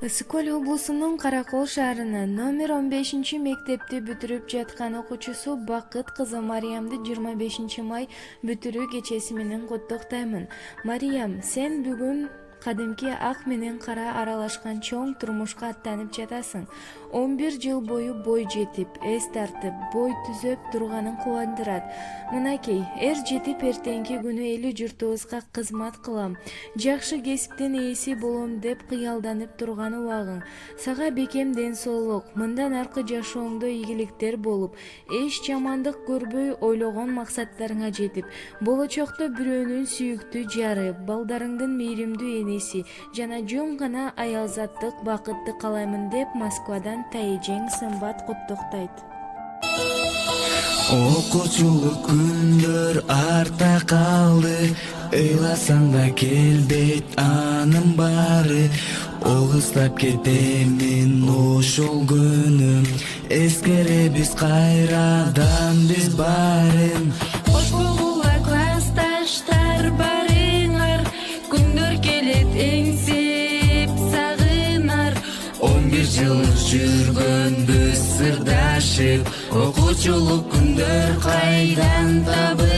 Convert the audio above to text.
Ысык-Көл облусунун Каракол шаарынын номер 15-мектепти бүтүрүп жаткан окуучусу Бакыт кызы Мариямды 25 май бүтүрүү кечеси менен куттуктаймын. Мариям, сен бүгүн кадимки ак менен кара аралашкан чоң турмушка аттанып жатасың. 11 жыл бою бой жетип, эс тартып, бой түзөп турганың кубандырат. Мынакей, жетип эртеңки күнү эли журтубузга кызмат кылам, жакшы кесиптин ээси болом деп кыялданып турган убагың. Сага бекем ден соолук, мындан аркы жашооңдо ийгиликтер болуп, эч жамандык көрбөй ойлогон максаттарыңа жетип, болочокто бирөөнүн сүйүктүү жары, балдарыңдын мейримдүү энеси жана жөн гана аялзаттык бакытты каалаймын деп Москвадан Тайжең Сымбат куттуктайт. Окуучулук күндөр артта калды, ыйласаң да келбейт анын баары. Огустап кетемин ошол күнүм, эскеребиз кайрадан биз баарын. Кош болгула классташтар барыңар, күндөр келет эңсеп сагынар. 11 жыл жүргөнбүз сырдашып, окуучулук күндөр кайдан табылар?